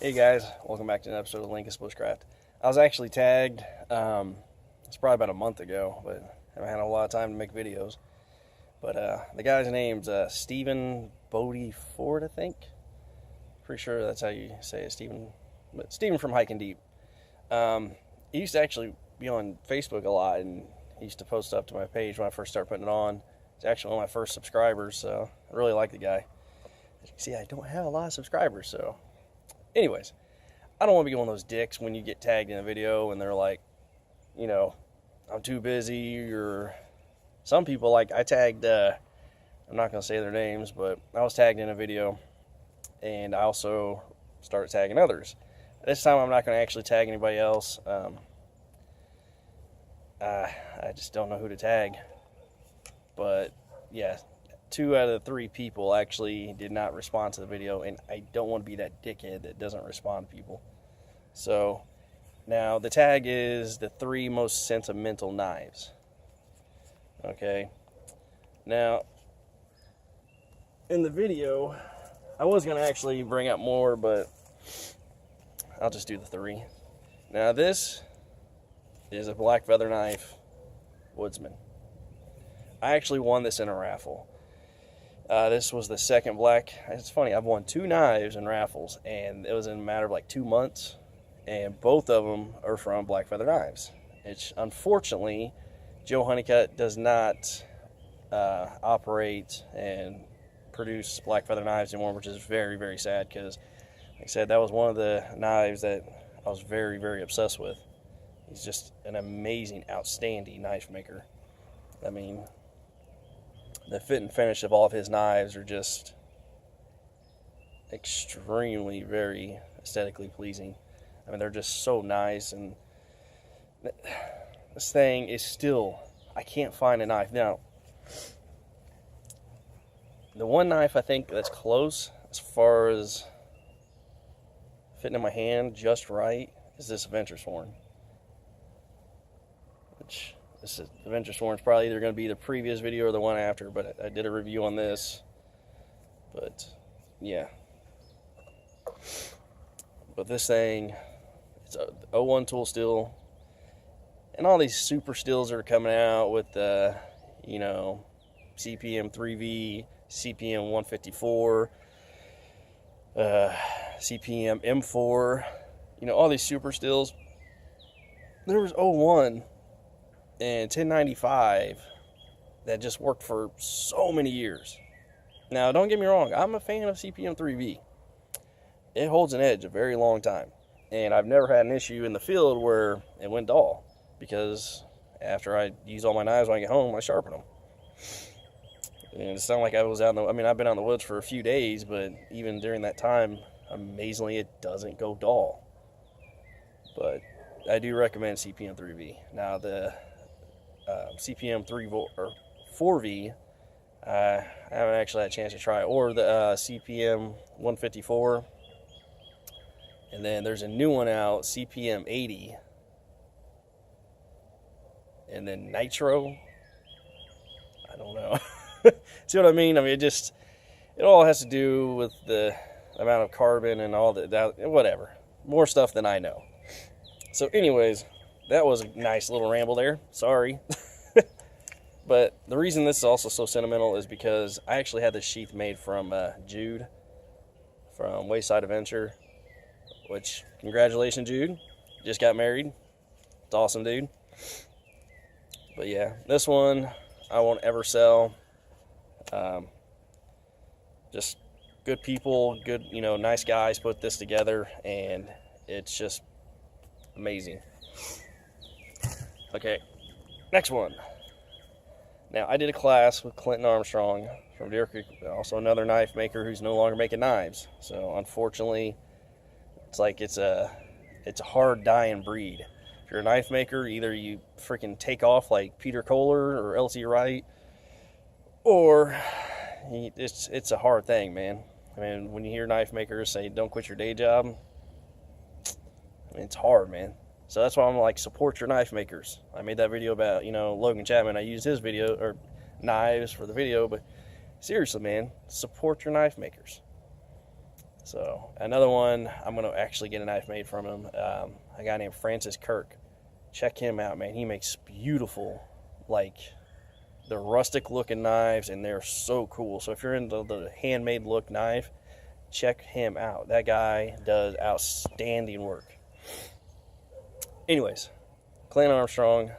Hey guys, welcome back to an episode of Lincoln's Bushcraft. I was actually tagged, it's probably about a month ago, but I haven't had a lot of time to make videos. But the guy's name's Stephen Bodie Ford, I think. Pretty sure that's how you say it, Stephen. But Stephen from Hiking Deep. He used to actually be on Facebook a lot, and he used to post up to my page when I first started putting it on. He's actually one of my first subscribers, so I really like the guy. As you can see, I don't have a lot of subscribers, so... Anyways, I don't want to be one of those dicks when you get tagged in a video and they're like, you know, I'm too busy, or some people, like I tagged, I'm not going to say their names, but I was tagged in a video and I also started tagging others. This time I'm not going to actually tag anybody else. I just don't know who to tag. But yeah, 2 out of the 3 people actually did not respond to the video, and I don't want to be that dickhead that doesn't respond to people. So now the tag is the 3 most sentimental knives. Okay. Now in the video, I was going to actually bring up more, but I'll just do the 3. Now this is a black feather knife woodsman. I actually won this in a raffle. This was the second black. It's funny, I've won 2 knives in raffles, and it was in a matter of like 2 months, and both of them are from Black Feather Knives. It's unfortunately, Joe Honeycutt does not operate and produce Black Feather Knives anymore, which is very, very sad, because, like I said, that was one of the knives that I was very, very obsessed with. He's just an amazing, outstanding knife maker. I mean, the fit and finish of all of his knives are just extremely, very aesthetically pleasing. I mean, they're just so nice, and this thing is still, I can't find a knife. Now, the one knife I think that's close as far as fitting in my hand just right is this Adventure Sworn. Which... This Adventure Sworn is probably either going to be the previous video or the one after, but I did a review on this. But, yeah. But this thing, it's a 01 tool steel. And all these super steels that are coming out with, you know, CPM 3V, CPM 154, CPM M4, you know, all these super steels. There was 01 and 1095 that just worked for so many years. Now, don't get me wrong, I'm a fan of CPM 3V. It holds an edge a very long time, and I've never had an issue in the field where it went dull, because after I use all my knives when I get home, I sharpen them. And it's not like I was out in the, I mean, I've been out in the woods for a few days, but even during that time, amazingly, it doesn't go dull. But I do recommend CPM 3V. Now, the CPM 4V, I haven't actually had a chance to try it, or the CPM 154, and then there's a new one out, CPM 80, and then Nitro. I don't know. See what I mean? I mean, it all has to do with the amount of carbon and all that, whatever. More stuff than I know. So anyways, that was a nice little ramble there. Sorry. But the reason this is also so sentimental is because I actually had this sheath made from Jude from Wayside Adventure, which, congratulations, Jude. Just got married. It's awesome, dude. But yeah, this one I won't ever sell. Just good people, good, you know, nice guys put this together, and it's just amazing. Okay, next one. Now, I did a class with Clinton Armstrong from Deer Creek, also another knife maker who's no longer making knives. So, unfortunately, it's like it's a hard dying breed. If you're a knife maker, either you freaking take off like Peter Kohler or L.C. Wright, or it's a hard thing, man. I mean, when you hear knife makers say, don't quit your day job, I mean, it's hard, man. So that's why I'm like, support your knife makers. I made that video about, you know, Logan Chapman. I used his video, or knives, for the video, but seriously, man, support your knife makers. So another one, I'm gonna actually get a knife made from him. A guy named Francis Kirk. Check him out, man. He makes beautiful, like the rustic looking knives, and they're so cool. So if you're into the handmade look knife, check him out. That guy does outstanding work. Anyways, Clint Armstrong,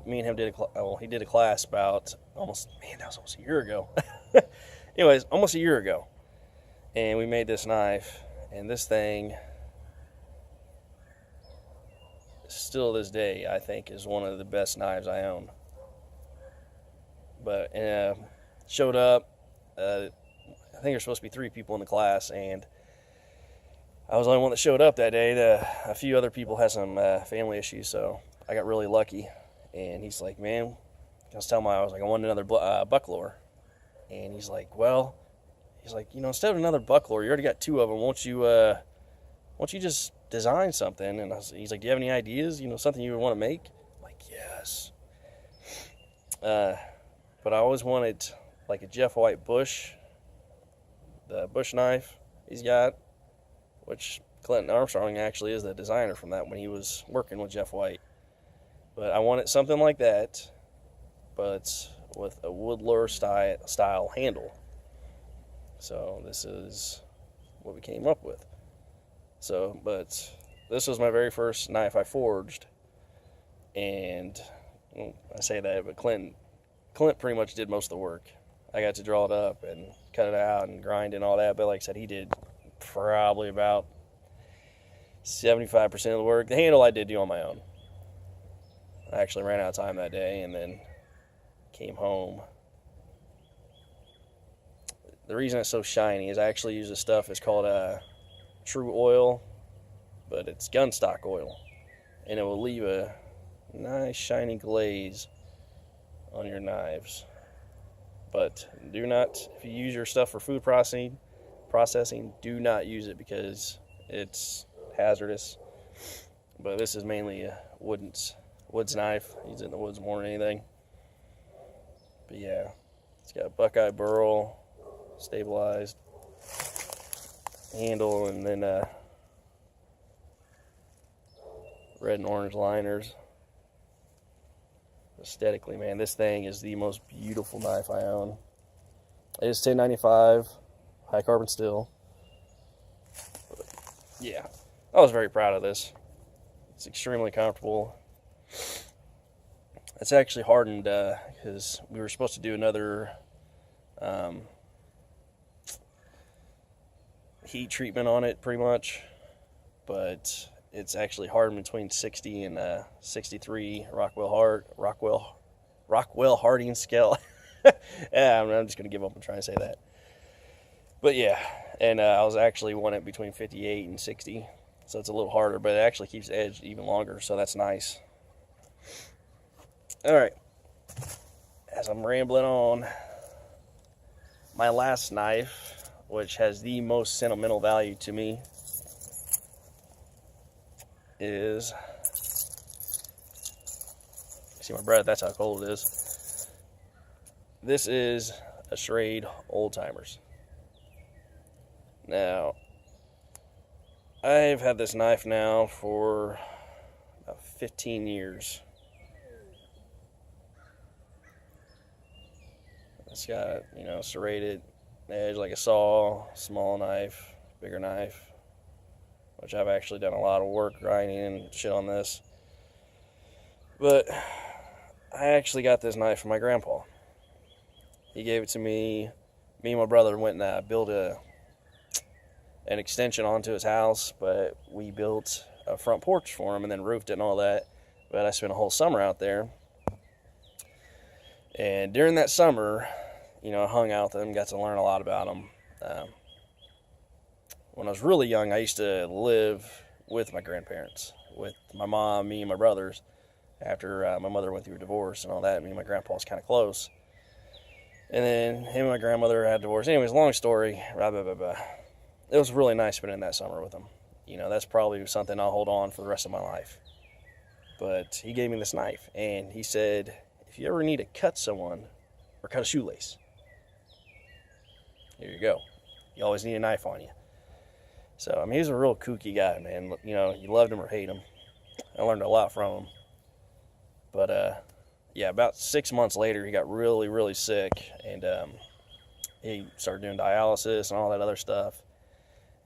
me and him did he did a class about that was almost a year ago. Anyways, almost a year ago. And we made this knife, and this thing, still to this day, I think is one of the best knives I own. But showed up, I think there's supposed to be 3 people in the class, and I was the only one that showed up that day. A few other people had some family issues, so I got really lucky. And he's like, man, I was telling him, I want another buckler. And he's like, instead of another buckler, you already got 2 of them. Won't you just design something? And he's like, do you have any ideas? Something you would want to make? I'm like, yes. But I always wanted like a Jeff White bush, the bush knife he's got, which Clinton Armstrong actually is the designer from that when he was working with Jeff White. But I wanted something like that, but with a wood lure style handle. So this is what we came up with. But this was my very first knife I forged, and I say that, but Clint pretty much did most of the work. I got to draw it up and cut it out and grind and all that, but like I said, he did probably about 75% of the work. The handle I did do on my own. I actually ran out of time that day and then came home. The reason it's so shiny is I actually use this stuff. It's called True Oil, but it's gunstock oil, and it will leave a nice shiny glaze on your knives. But do not, if you use your stuff for food processing, do not use it because it's hazardous. But this is mainly a woods knife. He's in the woods more than anything. But yeah, it's got a Buckeye burl, stabilized handle, and then red and orange liners. Aesthetically, man, this thing is the most beautiful knife I own. It is 1095, high carbon steel. But yeah, I was very proud of this. It's extremely comfortable. It's actually hardened because we were supposed to do another heat treatment on it, pretty much, but it's actually hardened between 60 and 63 Rockwell harding scale. Yeah, I'm just gonna give up on trying to say that. But yeah, and I was actually wanting it between 58 and 60, so it's a little harder, but it actually keeps the edge even longer, so that's nice. All right, as I'm rambling on, my last knife, which has the most sentimental value to me, is, see my breath, that's how cold it is. This is a Schrade Old Timers. Now, I've had this knife now for about 15 years. It's got, serrated edge like a saw, small knife, bigger knife, which I've actually done a lot of work grinding and shit on this. But I actually got this knife from my grandpa. He gave it to me. Me and my brother went and built an extension onto his house, but we built a front porch for him and then roofed it and all that. But I spent a whole summer out there. And during that summer, I hung out with him, got to learn a lot about him. When I was really young, I used to live with my grandparents, with my mom, me, and my brothers. After my mother went through a divorce and all that, me and my grandpa was kind of close. And then him and my grandmother had a divorce. Anyways, long story. Blah, blah, blah, blah. It was really nice spending that summer with him. That's probably something I'll hold on for the rest of my life. But he gave me this knife, and he said, if you ever need to cut someone or cut a shoelace, here you go. You always need a knife on you. So, I mean, he was a real kooky guy, man. You know, you loved him or hate him. I learned a lot from him. But, yeah, about 6 months later, he got really, really sick, and he started doing dialysis and all that other stuff,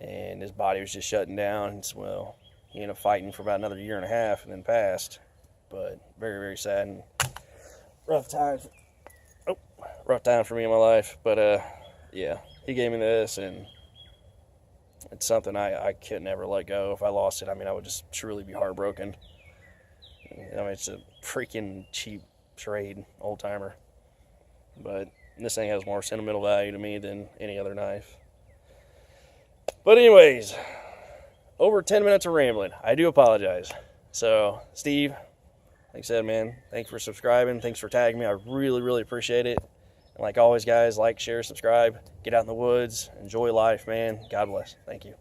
and his body was just shutting down. And so, well, he ended up fighting for about another year and a half and then passed. But very, very sad and rough time. Rough time for me in my life. But, yeah, he gave me this, and it's something I could never let go. If I lost it, I mean, I would just truly be heartbroken. I mean, it's a freaking cheap trade, old timer. But this thing has more sentimental value to me than any other knife. But anyways, over 10 minutes of rambling. I do apologize. So, Steve, like I said, man, thanks for subscribing. Thanks for tagging me. I really, really appreciate it. And like always, guys, like, share, subscribe. Get out in the woods. Enjoy life, man. God bless. Thank you.